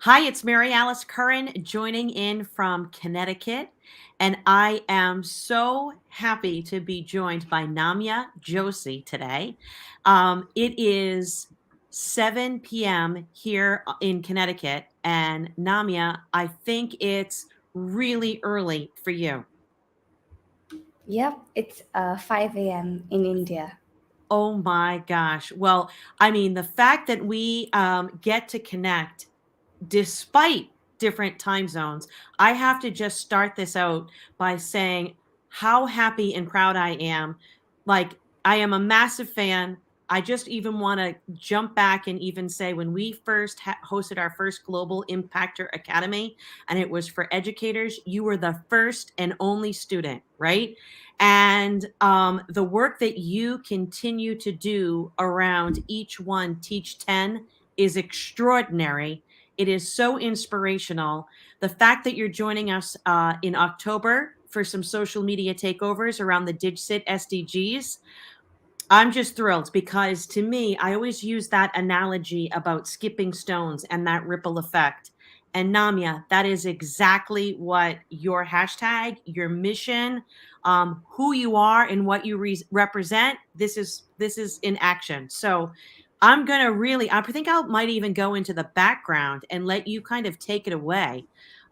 Hi, it's Mary Alice Curran joining in from Connecticut, and I am so happy to be joined by Namya Joshi today. It is 7 p.m. here in Connecticut, and Namya, I think it's really early for you. Yep, it's 5 a.m. in India. Oh my gosh. Well, I mean, the fact that we get to connect despite different time zones, I have to just start this out by saying how happy and proud I am. Like, I am a massive fan. I just even want to jump back and even say when we first hosted our first Global Impactor Academy, and it was for educators, you were the first and only student, right? And the work that you continue to do around each one, Teach 10, is extraordinary. It is so inspirational. The fact that you're joining us in October for some social media takeovers around the DigCit SDGs, I'm just thrilled because to me, I always use that analogy about skipping stones and that ripple effect. And Namya, that is exactly what your hashtag, your mission, who you are, and what you represent. This is in action. So I'm gonna really, I think I might even go into the background and let you kind of take it away,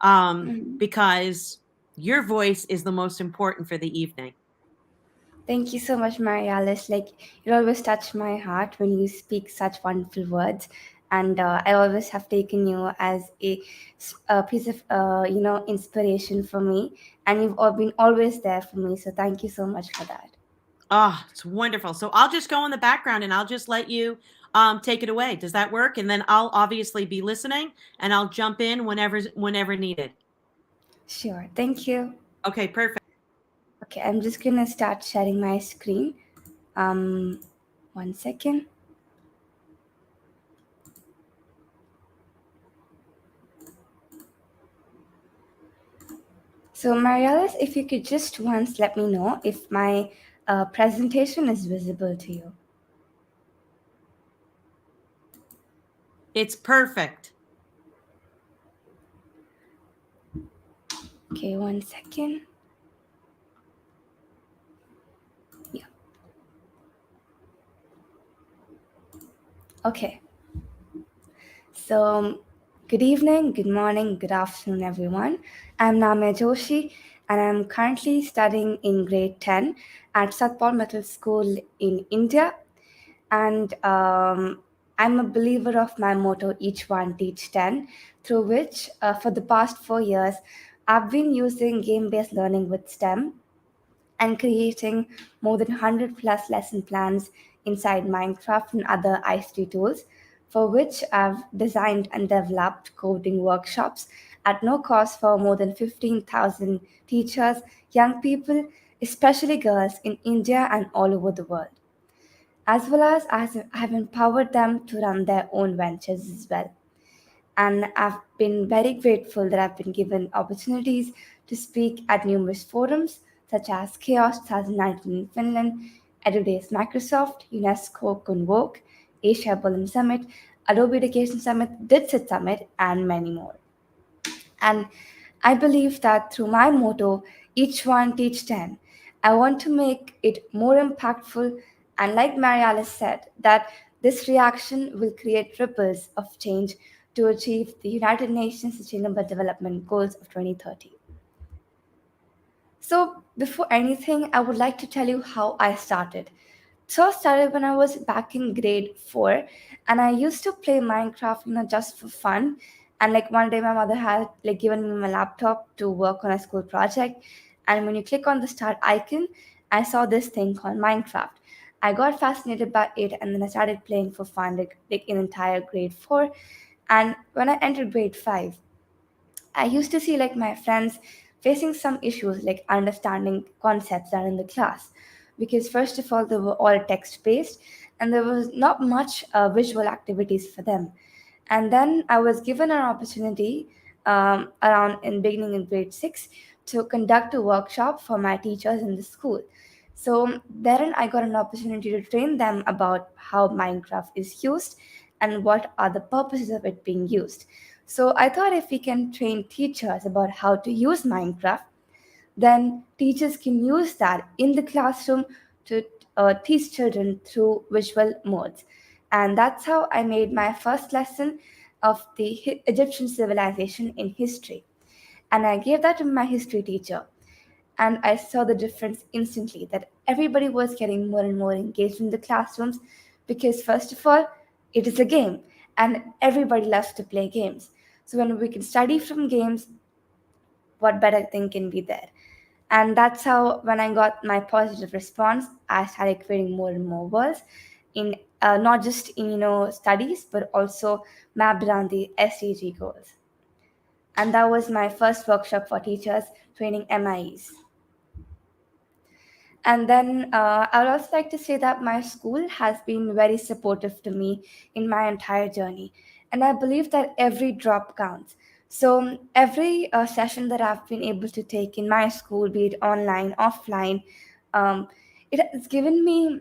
Mhm. because your voice is the most important for the evening. Thank you so much, Mary Alice. Like, you always touch my heart when you speak such wonderful words. And I always have taken you as a piece of, inspiration for me. And you've all been always there for me. So thank you so much for that. Oh, it's wonderful. So I'll just go in the background and I'll just let you take it away. Does that work? And then I'll obviously be listening and I'll jump in whenever needed. Sure. Thank you. Okay, perfect. Okay, I'm just going to start sharing my screen. Um, 1 second. So, Marialis, if you could just once let me know if my presentation is visible to you. It's perfect. Okay, 1 second. Yeah. Okay. So, good evening, good morning, good afternoon, everyone. I'm Namya Joshi, and I'm currently studying in grade 10 at Sat Paul Mittal School in India. And I'm a believer of my motto, each one teach 10, through which, for the past 4 years, I've been using game based learning with STEM and creating more than 100 plus lesson plans inside Minecraft and other ICT tools, for which I've designed and developed coding workshops at no cost for more than 15,000 teachers, young people, especially girls in India and all over the world, as well as I have empowered them to run their own ventures as well. And I've been very grateful that I've been given opportunities to speak at numerous forums such as Chaos 2019 in Finland, EduDays Microsoft, UNESCO Convoke, Asia Berlin Summit, Adobe Education Summit, DITSIT Summit, and many more. And I believe that through my motto, each one teach 10, I want to make it more impactful. And like Mary Alice said, that this reaction will create ripples of change to achieve the United Nations Sustainable Development Goals of 2030. So, before anything, I would like to tell you how I started. So, I started when I was back in grade 4, and I used to play Minecraft, just for fun. And like one day, my mother had like given me my laptop to work on a school project. And when you click on the start icon, I saw this thing called Minecraft. I got fascinated by it, and then I started playing for fun, like in entire grade 4. And when I entered grade 5, I used to see like my friends facing some issues like understanding concepts that are in the class, because first of all they were all text based and there was not much visual activities for them. And then I was given an opportunity around in beginning in grade 6 to conduct a workshop for my teachers in the school. So therein I got an opportunity to train them about how Minecraft is used and what are the purposes of it being used. So I thought if we can train teachers about how to use Minecraft, then teachers can use that in the classroom to teach children through visual modes. And that's how I made my first lesson of the Egyptian civilization in history. And I gave that to my history teacher. And I saw the difference instantly that everybody was getting more and more engaged in the classrooms because, first of all, it is a game and everybody loves to play games. So, when we can study from games, what better thing can be there? And that's how, when I got my positive response, I started creating more and more worlds in not just in studies, but also mapped around the SDG goals. And that was my first workshop for teachers training MIEs. And then I would also like to say that my school has been very supportive to me in my entire journey. And I believe that every drop counts. So every session that I've been able to take in my school, be it online, offline, um, it has given me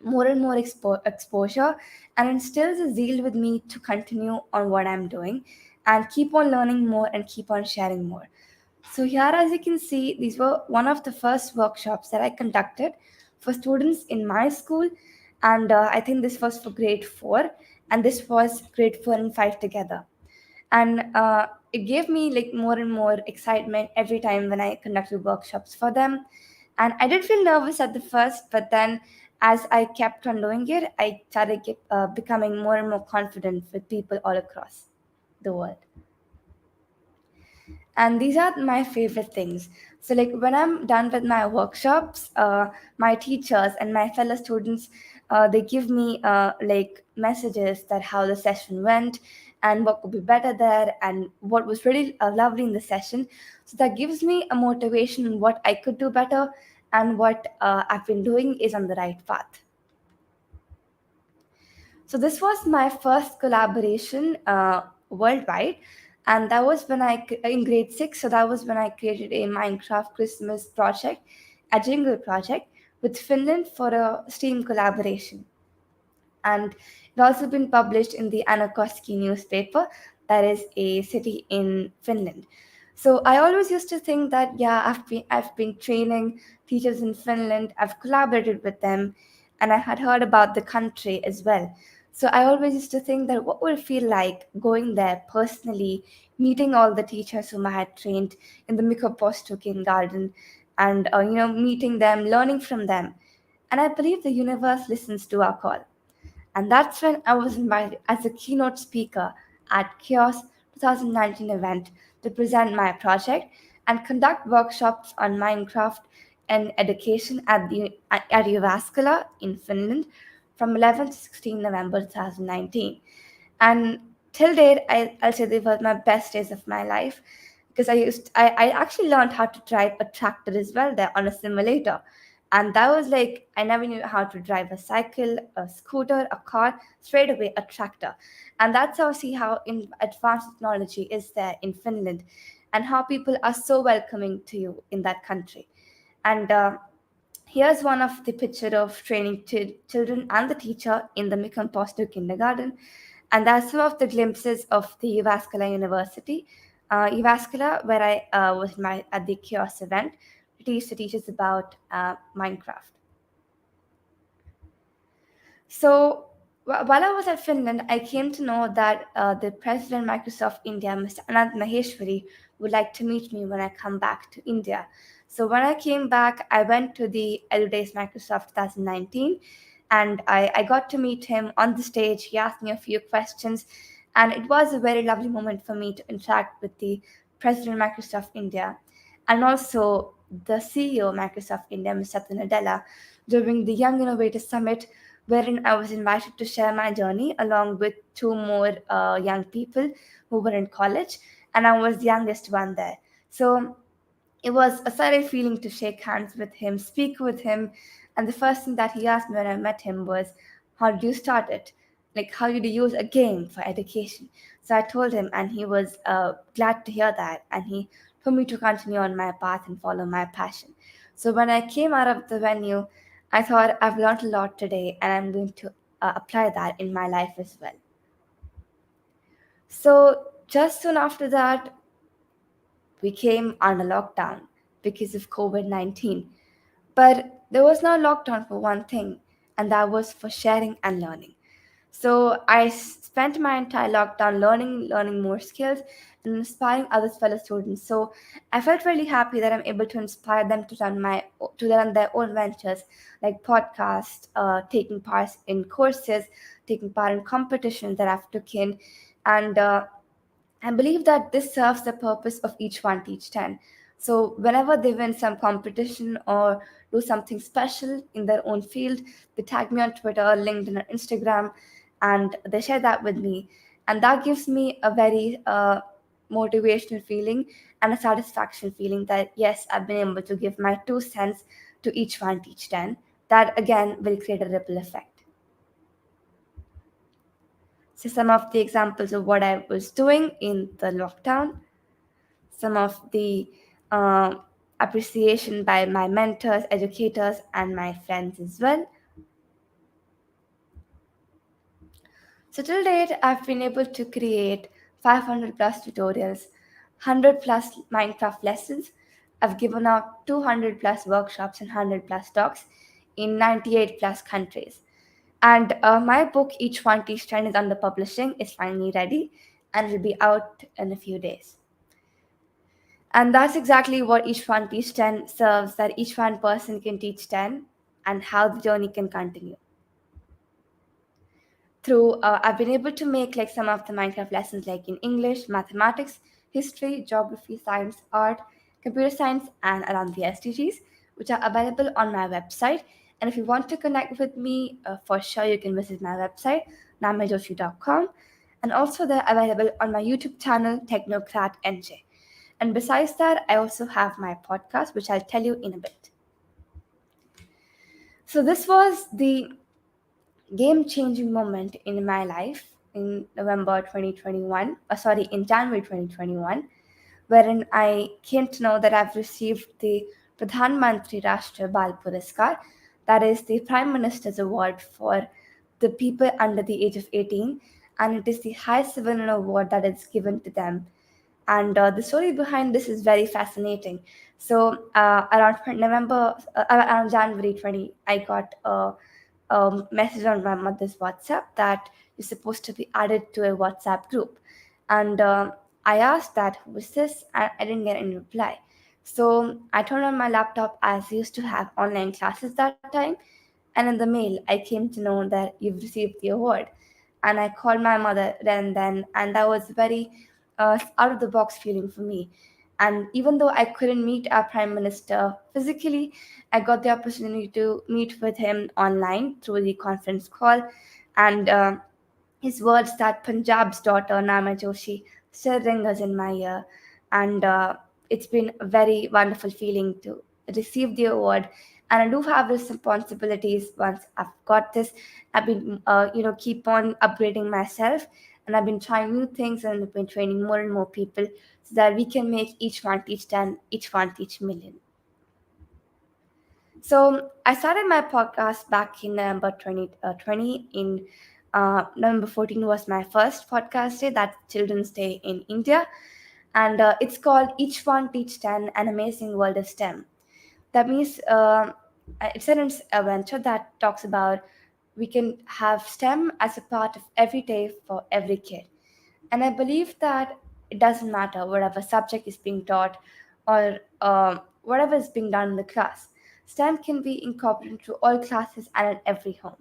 more and more exposure and instills a zeal with me to continue on what I'm doing and keep on learning more and keep on sharing more. So here, as you can see, these were one of the first workshops that I conducted for students in my school, and I think this was for grade 4, and this was grade 4 and 5 together. And it gave me like more and more excitement every time when I conducted workshops for them. And I did feel nervous at the first, but then as I kept on doing it, I started becoming more and more confident with people all across the world. And these are my favorite things. So like when I'm done with my workshops, my teachers and my fellow students, they give me like messages that how the session went and what could be better there and what was really lovely in the session. So that gives me a motivation on what I could do better and what I've been doing is on the right path. So this was my first collaboration worldwide, and that was when in grade 6. So that was when I created a Minecraft Christmas project, a jingle project with Finland for a STEAM collaboration, and it also been published in the Äänekoski newspaper, that is a city in Finland. So I always used to think that yeah, I've been training teachers in Finland, I've collaborated with them, and I had heard about the country as well. So I always used to think that what would it feel like going there personally, meeting all the teachers whom I had trained in the Mikoposto kindergarten, and meeting them, learning from them. And I believe the universe listens to our call. And that's when I was invited as a keynote speaker at Chaos 2019 event to present my project and conduct workshops on Minecraft and education at Jyväskylä in Finland from 11 to 16 November 2019. And till date, I'll say they were my best days of my life because I actually learned how to drive a tractor as well there on a simulator. And that was like, I never knew how to drive a cycle, a scooter, a car, straight away a tractor. And that's how I see how advanced technology is there in Finland and how people are so welcoming to you in that country. And here's one of the picture of training children and the teacher in the Mikon Posture kindergarten. And that's some of the glimpses of the Jyväskylä University. Jyväskylä, where I was at the Chaos event to teach the teachers about Minecraft. So while I was at Finland, I came to know that the President Microsoft India, Mr. Anand Maheshwari, would like to meet me when I come back to India. So when I came back, I went to the Edu Microsoft 2019, and I got to meet him on the stage. He asked me a few questions, and it was a very lovely moment for me to interact with the President Microsoft India and also the CEO of Microsoft India, Ms. Satya Nadella, during the Young Innovator Summit, wherein I was invited to share my journey along with two more young people who were in college, and I was the youngest one there. So it was a surreal feeling to shake hands with him, speak with him, and the first thing that he asked me when I met him was, "How did you start it? Like, how did you use a game for education?" So I told him, and he was glad to hear that, and he told me to continue on my path and follow my passion. So when I came out of the venue, I thought I've learned a lot today, and I'm going to apply that in my life as well. So Just soon after that, we came under lockdown because of COVID 19. But there was no lockdown for one thing, and that was for sharing and learning. So I spent my entire lockdown learning more skills, and inspiring other fellow students. So I felt really happy that I'm able to inspire them to run their own ventures, like podcasts, taking part in courses, taking part in competitions that I've taken, and I believe that this serves the purpose of each one teach 10. So whenever they win some competition or do something special in their own field, they tag me on Twitter, LinkedIn, or Instagram, and they share that with me. And that gives me a very motivational feeling and a satisfaction feeling that yes, I've been able to give my 2 cents to each one teach 10. That again will create a ripple effect. So some of the examples of what I was doing in the lockdown, some of the uh, appreciation by my mentors, educators, and my friends as well. So, till date, I've been able to create 500 plus tutorials, 100 plus Minecraft lessons. I've given out 200 plus workshops and 100 plus talks in 98 plus countries. And my book, Each One Teach 10, is under publishing, is finally ready, and it will be out in a few days. And that's exactly what each one teach 10 serves, that each one person can teach 10 and how the journey can continue. I've been able to make like some of the Minecraft lessons like in English, mathematics, history, geography, science, art, computer science, and around the SDGs, which are available on my website. And if you want to connect with me, for sure you can visit my website, namyajoshi.com. And also they're available on my YouTube channel, Technocrat NJ. And besides that, I also have my podcast, which I'll tell you in a bit. So, this was the game changing moment in my life in November 2021, in January 2021, wherein I came to know that I've received the Pradhan Mantri Rashtriya Bal Puraskar, that is the Prime Minister's Award for the people under the age of 18, and it is the highest civilian award that is given to them. And the story behind this is very fascinating. So around January 20, I got a message on my mother's WhatsApp that you're supposed to be added to a WhatsApp group. And I asked that, who was this? I didn't get any reply. So I turned on my laptop as I used to have online classes that time. And in the mail, I came to know that you've received the award. And I called my mother then, and that was very out of the box feeling for me. And even though I couldn't meet our Prime Minister physically, I got the opportunity to meet with him online through the conference call. And his words that Punjab's daughter, Namya Joshi, still ringers in my ear. And it's been a very wonderful feeling to receive the award. And I do have responsibilities once I've got this. I've been, keep on upgrading myself. And I've been trying new things and I've been training more and more people so that we can make each one teach 10, each one teach million. So I started my podcast back in November 2020. In November 14 was my first podcast day. That's Children's Day in India. And it's called Each One Teach 10, An Amazing World of STEM. That means it's an adventure that talks about we can have STEM as a part of every day for every kid. And I believe that it doesn't matter whatever subject is being taught or whatever is being done in the class. STEM can be incorporated into all classes and in every home.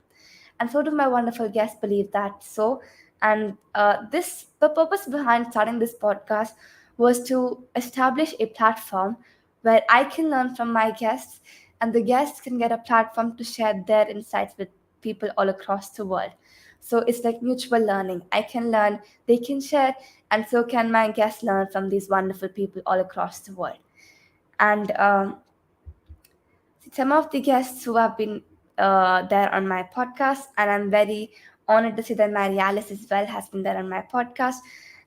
And so do my wonderful guests believe that so. And the purpose behind starting this podcast was to establish a platform where I can learn from my guests, and the guests can get a platform to share their insights with people all across the world. So it's like mutual learning. I can learn, they can share, and so can my guests learn from these wonderful people all across the world. And some of the guests who have been there on my podcast, and I'm very honored to see that Mary Alice as well has been there on my podcast.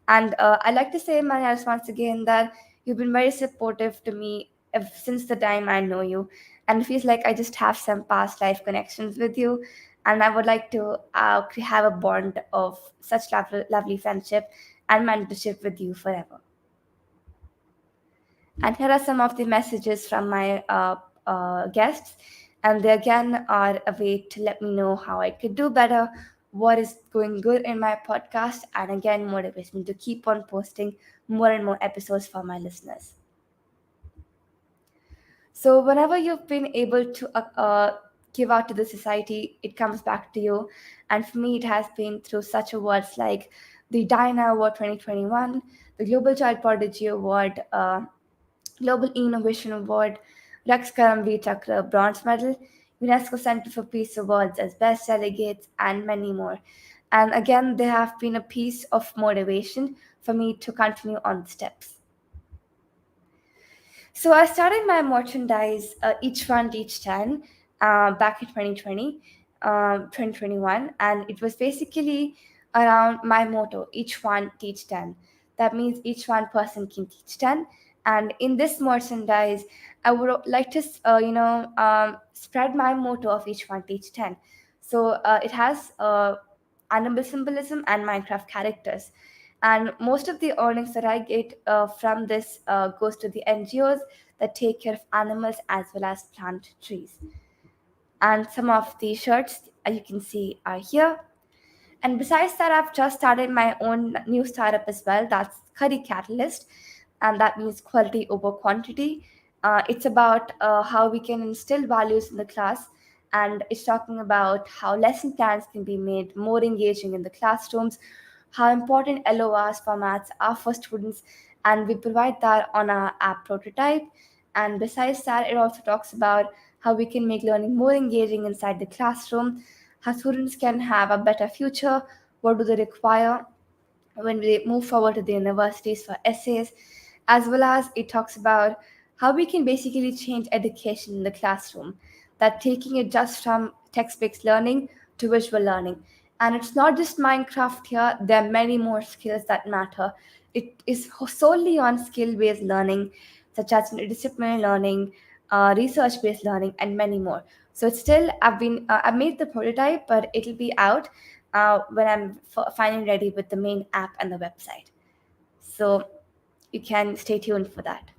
And I'd like to say, Mary Alice, once again, that you've been very supportive to me since the time I know you. And it feels like I just have some past life connections with you. And I would like to have a bond of such lovely friendship and mentorship with you forever. And here are some of the messages from my guests. And they again are a way to let me know how I could do better, what is going good in my podcast, and again, motivates me to keep on posting more and more episodes for my listeners. So, whenever you've been able to give out to the society, it comes back to you. And for me, it has been through such awards like the Diana Award 2021, the Global Child Prodigy Award, Global Innovation Award, Rex Karamveer Chakra Bronze Medal, UNESCO Center for Peace Awards as Best Delegates, and many more. And again, they have been a piece of motivation for me to continue on the steps. So I started my merchandise, each one each 10, back in 2021, and it was basically around my motto, each one teach 10. That means each one person can teach 10. And in this merchandise, I would like to, spread my motto of each one teach 10. So it has animal symbolism and Minecraft characters. And most of the earnings that I get from this goes to the NGOs that take care of animals as well as plant trees. And some of the shirts you can see are here. And besides that, I've just started my own new startup as well. That's Curry Catalyst, and that means quality over quantity. It's about how we can instill values in the class, and it's talking about how lesson plans can be made more engaging in the classrooms, how important LORs formats are for students, and we provide that on our app prototype. And besides that, it also talks about how we can make learning more engaging inside the classroom, how students can have a better future, what do they require when they move forward to the universities for essays, as well as it talks about how we can basically change education in the classroom, that taking it just from text-based learning to visual learning. And it's not just Minecraft here, there are many more skills that matter. It is solely on skill-based learning, such as disciplinary learning, research-based learning, and many more. So it's still, I've made the prototype, but it'll be out when I'm finally ready with the main app and the website. So you can stay tuned for that.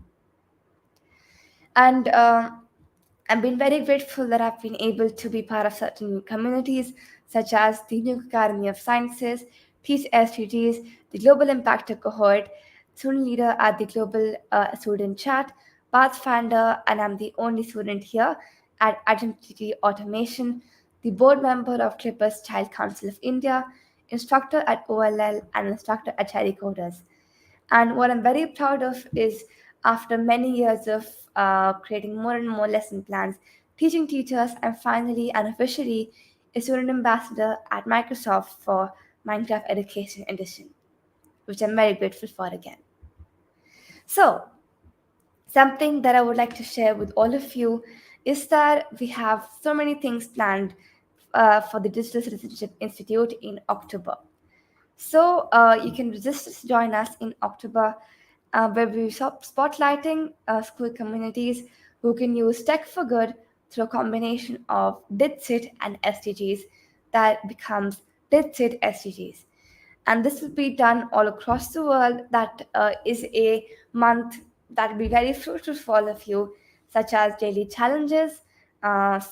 And I've been very grateful that I've been able to be part of certain communities, such as the New Academy of Sciences, Peace SDGs, the Global Impactor Cohort, student leader at the Global Student Chat, Pathfinder, and I'm the only student here at Identity Automation, the board member of Clippers Child Council of India, instructor at OLL, and instructor at Cherry Coders. And what I'm very proud of is after many years of creating more and more lesson plans, teaching teachers, I'm finally and officially a student ambassador at Microsoft for Minecraft Education Edition, which I'm very grateful for again. So, something that I would like to share with all of you is that we have so many things planned for the Digital Citizenship Institute in October. So you can register to join us in October, where we spotlighting school communities who can use tech for good through a combination of DITSIT and SDGs that becomes DITSIT SDGs. And this will be done all across the world. That is a month that will be very fruitful for all of you, such as daily challenges,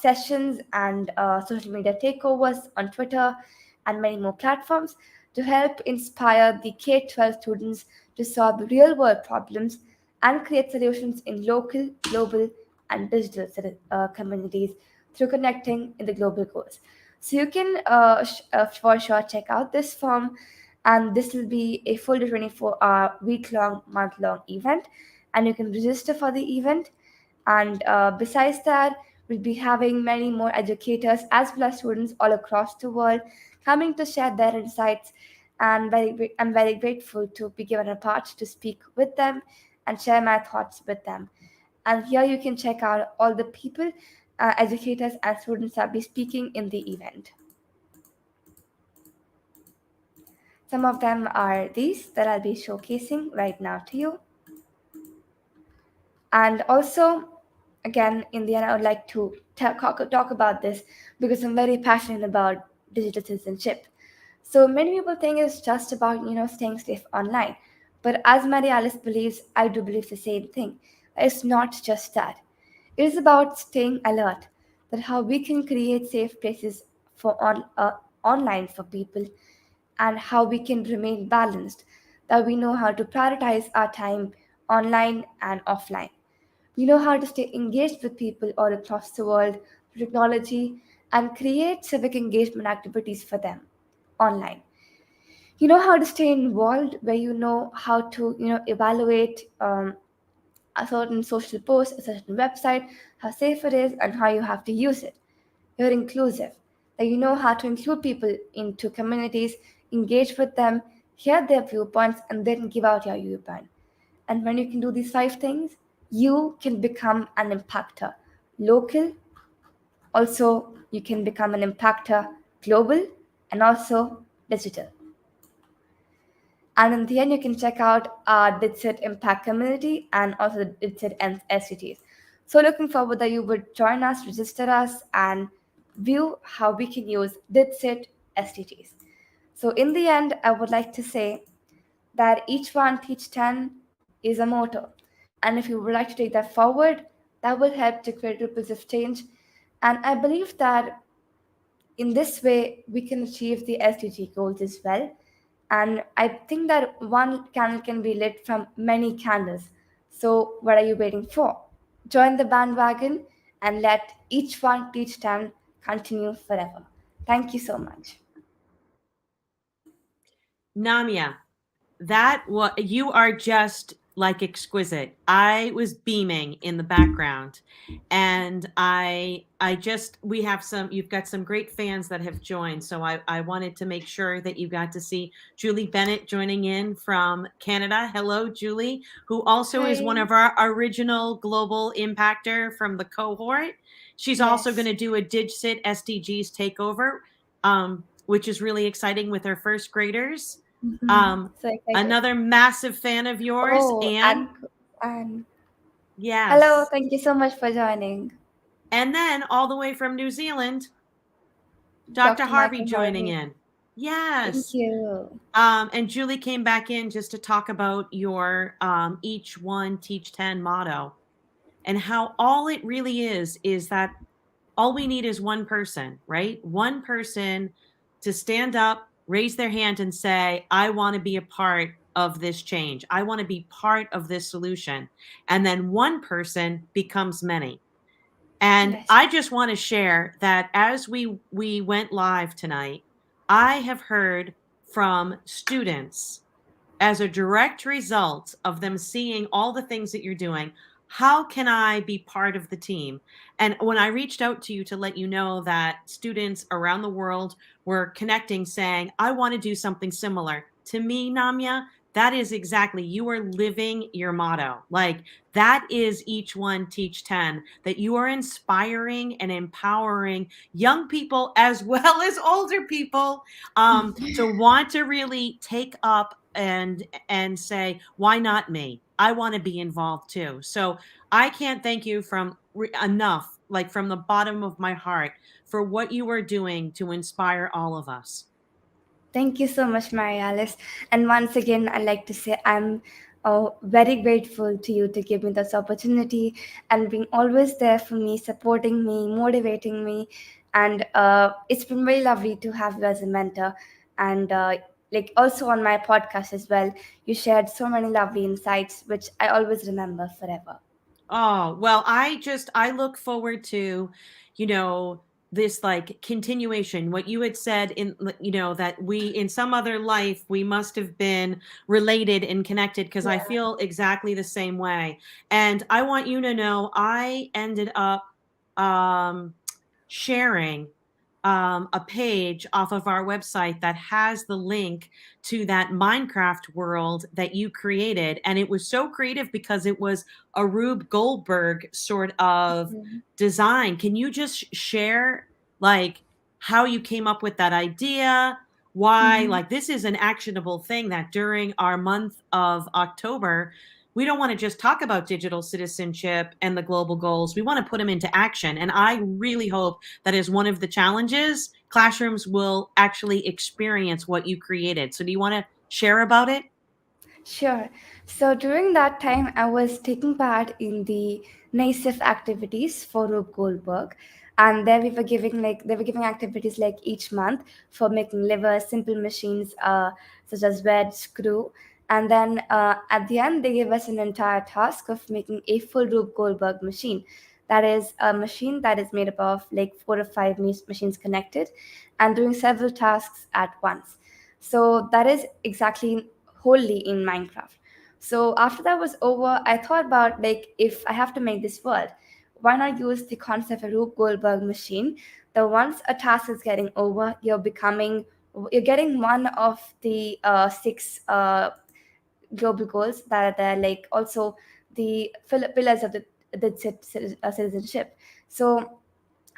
sessions, and social media takeovers on Twitter and many more platforms to help inspire the K 12 students to solve real world problems and create solutions in local, global, and digital communities through connecting in the global goals. So you can for sure check out this form, and this will be a full 24-hour, week-long, month-long event, and you can register for the event. And besides that, we'll be having many more educators as well as students all across the world coming to share their insights. And I'm very grateful to be given a part to speak with them and share my thoughts with them. And here you can check out all the people, educators, and students that will be speaking in the event. Some of them are these that I'll be showcasing right now to you. And also, again, in the end, I would like to talk about this because I'm very passionate about digital citizenship. So many people think it's just about staying safe online, but as Mary Alice believes, I do believe the same thing. It's not just that. It is about staying alert. That how we can create safe places for online for people, and how we can remain balanced. That we know how to prioritize our time online and offline. We know how to stay engaged with people all across the world through technology and create civic engagement activities for them online. You know how to stay involved, where you know how to evaluate a certain social post, a certain website, how safe it is, and how you have to use it. You're inclusive. That you know how to include people into communities, engage with them, hear their viewpoints, and then give out your viewpoint. And when you can do these five things, you can become an impactor. Local, also, you can become an impactor global, and also digital. And in the end, you can check out our DITSIT Impact Community and also the DITSIT SCTs. So looking forward that you would join us, register us, and view how we can use DITSIT STTs. So in the end, I would like to say that each one teach 10 is a motto. And if you would like to take that forward, that will help to create ripples of change. And I believe that in this way, we can achieve the SDG goals as well. And I think that one candle can be lit from many candles. So, what are you waiting for? Join the bandwagon and let each one teach 10 continue forever. Thank you so much. Namya, that what you are just like exquisite. I was beaming in the background, and I just we have some you've got some great fans that have joined, so I wanted to make sure that you got to see Julie Bennett joining in from Canada. Hello, Julie, who also is one Hi. of our original global impactor from the cohort. She's also going Yes. to do a DigCit SDGs takeover, which is really exciting with her first graders. Um, So excited. Another massive fan of yours, Oh, Anne. and hello. Yes. Thank you so much for joining, And then all the way from New Zealand, Dr. Dr. Harvey Michael joining Harvey. in. Thank Yes. you. And Julie came back in just to talk about your each one teach 10 motto, and how all it really is that all we need is one person, right? One person to stand up, raise their hand, and say, I want to be a part of this change. I want to be part of this solution. And then one person becomes many. And Yes. I just want to share that as we went live tonight, I have heard from students as a direct result of them seeing all the things that you're doing. How can I be part of the team? And when I reached out to you to let you know that students around the world were connecting, saying, I want to do something similar, to me, Namya, that is exactly, you are living your motto. Like, that is each one teach 10, that you are inspiring and empowering young people as well as older people, to want to really take up and say, why not me? I want to be involved too. So I can't thank you from enough, like from the bottom of my heart, for what you are doing to inspire all of us. Thank you so much, Mary Alice. And once again, I'd like to say I'm very grateful to you to give me this opportunity and being always there for me, supporting me, motivating me. And it's been very lovely to have you as a mentor. And like also on my podcast as well, you shared so many lovely insights, which I always remember forever. Oh, well, I look forward to, you know, this like continuation. What you had said in, that we, in some other life, we must have been related and connected, because I Yeah. feel exactly the same way. And I want you to know I ended up um, sharing a page off of our website that has the link to that Minecraft world that you created. And it was so creative because it was a Rube Goldberg sort of Mhm. design. Can you just share like how you came up with that idea? Why, Mhm. like, this is an actionable thing that during our month of October, we don't want to just talk about digital citizenship and the global goals. We want to put them into action. And I really hope that as one of the challenges, classrooms will actually experience what you created. So do you want to share about it? Sure. So during that time, I was taking part in the NACEF activities for Rube Goldberg, and there we were giving they were giving activities like each month for making levers, simple machines such as wedge, screw, and then at the end they gave us an entire task of making a full Rube Goldberg machine. That is a machine that is made up of like 4 or 5 machines connected, and doing several tasks at once. So that is exactly wholly in Minecraft. So after that was over, I thought about like if I have to make this world, why not use the concept of Rube Goldberg machine? That once a task is getting over, you're getting one of the six global goals that are there, like also the pillars of the citizenship. So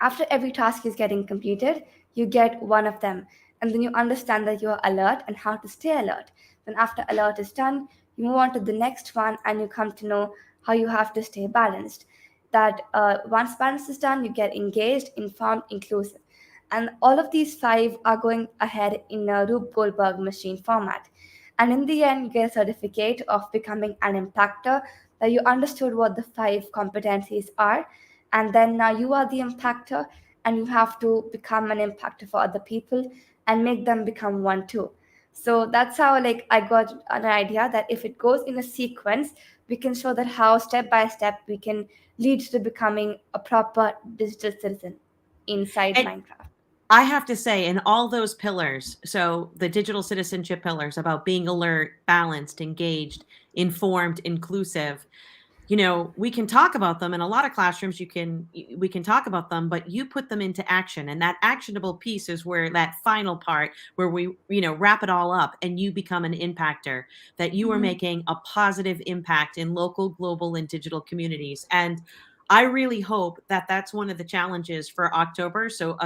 after every task is getting completed, you get one of them, and then you understand that you are alert and how to stay alert. Then, after alert is done, you move on to the next one and you come to know how you have to stay balanced. That once balance is done, you get engaged, informed, inclusive. And all of these five are going ahead in a Rube Goldberg machine format. And in the end, you get a certificate of becoming an impactor, that you understood what the five competencies are, and then now you are the impactor, and you have to become an impactor for other people and make them become one too. So that's how like I got an idea that if it goes in a sequence, we can show that how step by step we can lead to becoming a proper digital citizen inside And Minecraft. I have to say, in all those pillars, so the digital citizenship pillars about being alert, balanced, engaged, informed, inclusive, we can talk about them in a lot of classrooms. We can talk about them, but you put them into action. And that actionable piece is where that final part where we, wrap it all up and you become an impactor, that you are Mhm. making a positive impact in local, global, and digital communities. And I really hope that that's one of the challenges for October. So,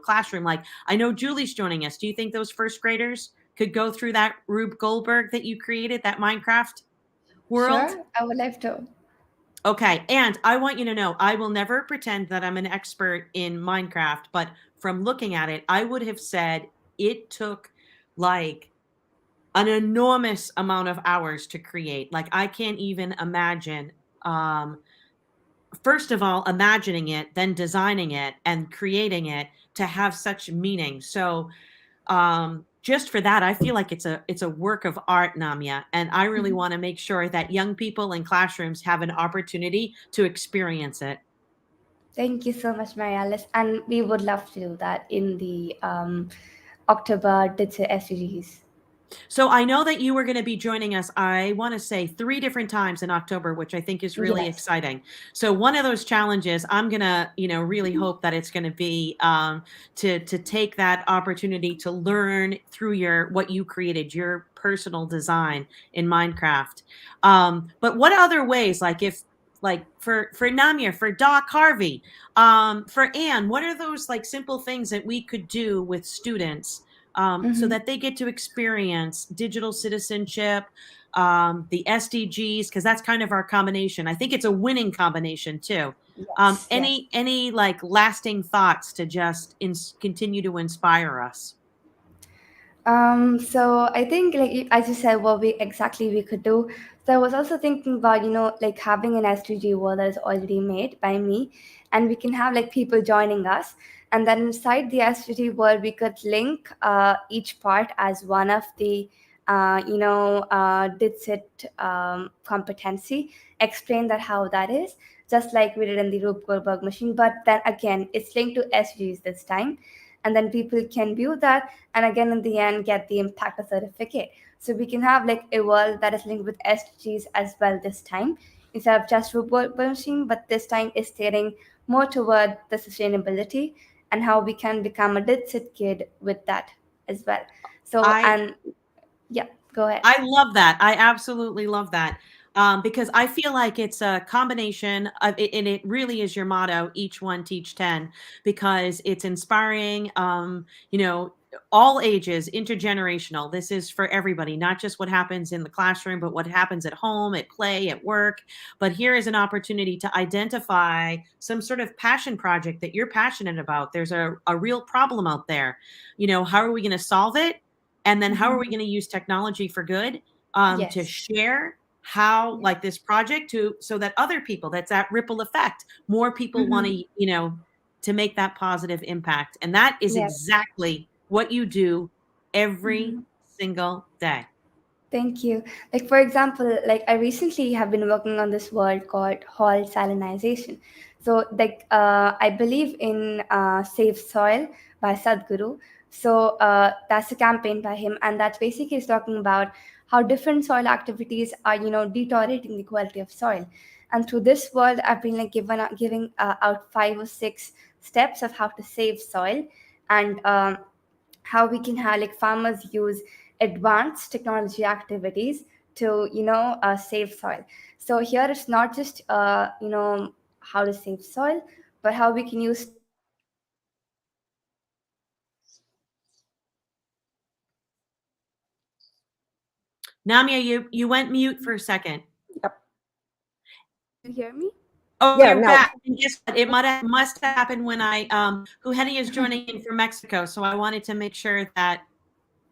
classroom, like I know Julie's joining us. Do you think those first graders could go through that Rube Goldberg that you created, that Minecraft world? Sure, I would love to. Okay, and I want you to know, I will never pretend that I'm an expert in Minecraft, but from looking at it, I would have said it took like an enormous amount of hours to create. Like I can't even imagine first of all imagining it, then designing it and creating it to have such meaning. So just for that, I feel like it's a work of art, Namya, and I really Mhm. want to make sure that young people in classrooms have an opportunity to experience it. Thank you so much, Mary Alice. And we would love to do that in the October Digital SDGs. So I know that you were going to be joining us, I want to say 3 different times in October, which I think is really Yes. exciting. So one of those challenges, I'm going to, really hope that it's going to be to take that opportunity to learn through what you created, your personal design in Minecraft. But what other ways, like if like for Namir, for Doc Harvey, for Anne, what are those like simple things that we could do with students so Hmm. that they get to experience digital citizenship, the SDGs, because that's kind of our combination. I think it's a winning combination too. Yes, yes. Any like lasting thoughts to just continue to inspire us? So I think, like as you said, what we exactly we could do. So I was also thinking about, like having an SDG wall that is already made by me, and we can have like people joining us, and then inside the SDG world, we could link each part as one of the, DITSIT competency. Explain that how that is, just like we did in the Rube Goldberg machine, but then again, it's linked to SDGs this time, and then people can view that and again in the end get the impactor certificate. So we can have like a world that is linked with SDGs as well this time, instead of just robot machine, but this time is steering more toward the sustainability and how we can become a DITSIT kid with that as well. So I and yeah, go ahead. I love that. I absolutely love that. Because I feel like it's a combination of it, and it really is your motto, each one teach 10, because it's inspiring. all ages, intergenerational. This is for everybody, not just what happens in the classroom, but what happens at home, at play, at work. But here is an opportunity to identify some sort of passion project that you're passionate about. There's a real problem out there. How are we going to solve it? And then how are we Mhm. going to use technology for good, to Yes. share how, Yeah. like, this project, so that other people, that's that ripple effect, more people want Mhm. to make that positive impact. And that is Yes. exactly what you do every Mhm. single day. Thank you. Like for example, like I recently have been working on this word called hall salinization. So like I believe in Save Soil by Sadhguru. So that's a campaign by him, and that's basically is talking about how different soil activities are deteriorating the quality of soil. And through this word, I've been like giving out 5 or 6 steps of how to save soil, and how we can have like farmers use advanced technology activities to save soil. So here it's not just how to save soil, but how we can use Namya, you went mute for a second. Yep. you hear me. Oh, Yeah, you're now back. And guess what? It must have happened when Huheni is joining in from Mexico. So I wanted to make sure that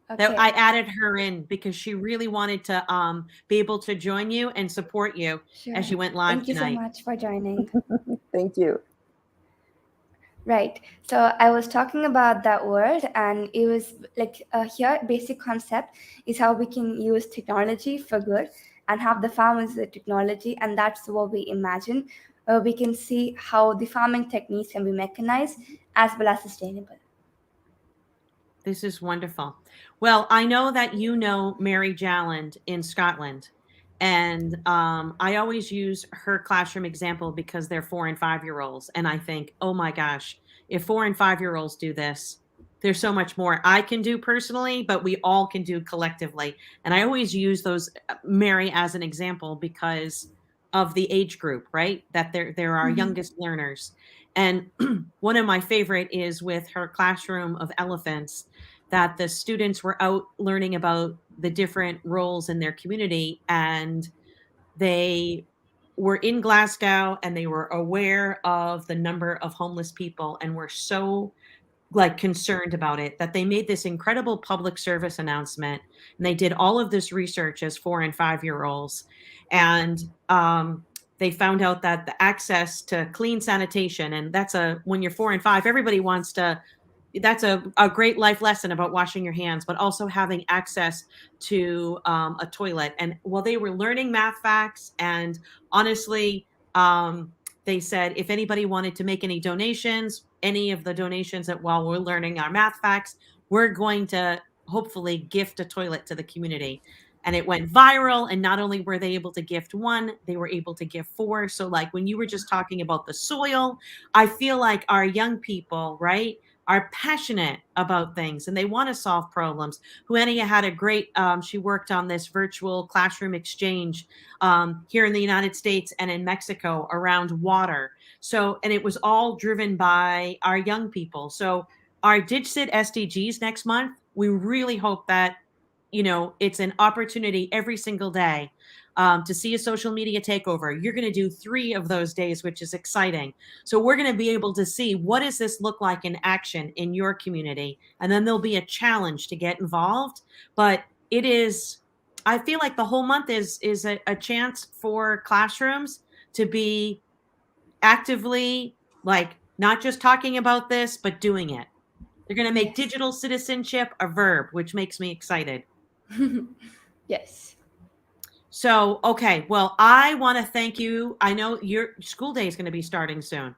I Okay, added her in because she really wanted to be able to join you and support you as sure. you went live Thank you so tonight. much for joining. thank you. Right. So I was talking about that word, and it was like here, basic concept is how we can use technology for good and have the farmers the technology, and that's what we imagine. We can see how the farming techniques can be mechanized as well as sustainable. This is wonderful. Well, I know that you know Mary Jalland in Scotland, and I always use her classroom example because they're 4 and 5-year-olds, and I think, oh my gosh, if 4 and 5-year-olds do this, there's so much more I can do personally, but we all can do collectively. And I always use those Mary as an example because of the age group, right? That they're our Mhm. youngest learners. And one of my favorite is with her classroom of elephants, that the students were out learning about the different roles in their community, and they were in Glasgow and they were aware of the number of homeless people and were so, like, concerned about it, that they made this incredible public service announcement, and they did all of this research as 4 and 5-year-olds, and they found out that the access to clean sanitation, and that's a when you're 4 and 5, everybody wants to, that's a great life lesson about washing your hands, but also having access to a toilet. And while they were learning math facts, and honestly, they said if anybody wanted to make any donations, any of the donations that while we're learning our math facts, we're going to hopefully gift a toilet to the community. And it went viral. And not only were they able to gift one, they were able to give four. So, like, when you were just talking about the soil, I feel like our young people, right, are passionate about things and they want to solve problems. Huenia had a great, she worked on this virtual classroom exchange here in the United States and in Mexico around water. So, and it was all driven by our young people. So, our DigCit SDGs next month, we really hope that, it's an opportunity every single day to see a social media takeover. You're going to do 3 of those days, which is exciting. So we're going to be able to see what does this look like in action in your community, and then there'll be a challenge to get involved. But it is, I feel like the whole month is a chance for classrooms to be actively, like, not just talking about this, but doing it. They're going to make Yes. digital citizenship a verb, which makes me excited. Yes. So, okay, well, I want to thank you. I know your school day is going to be starting soon.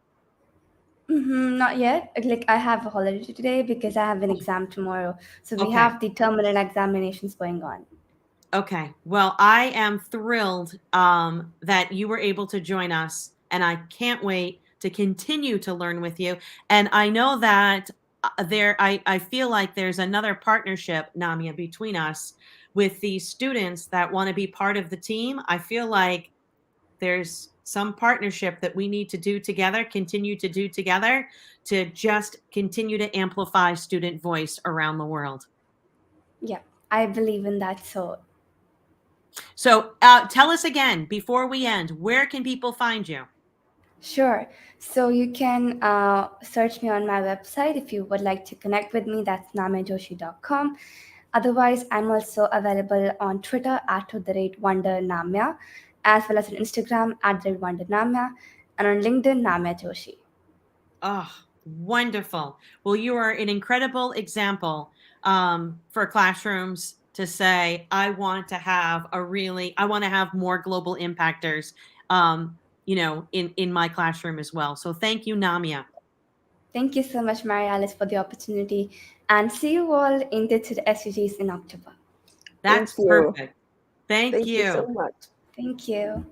Not yet. Like I have a holiday today because I have an exam tomorrow. So we Okay. have the terminal examinations going on. Okay. Well, I am thrilled that you were able to join us, and I can't wait to continue to learn with you. And I know that I feel like there's another partnership, Namya, between us with these students that want to be part of the team. I feel like there's some partnership that we need to do together, continue to do together to just continue to amplify student voice around the world. Yeah, I believe in that. So tell us again, before we end, where can people find you? Sure. So you can search me on my website if you would like to connect with me. That's namyajoshi.com. Otherwise, I'm also available on Twitter at @WonderNamya, as well as on Instagram at @WonderNamya, and on LinkedIn, Namya Joshi. Oh, wonderful. Well, you are an incredible example for classrooms to say, I want to have more global impactors, in my classroom as well. So thank you, Namya. Thank you so much, Mary Alice, for the opportunity, and see you all in the SUGs in October. That's Thank you. perfect. Thank Thank you so you. much. Thank you.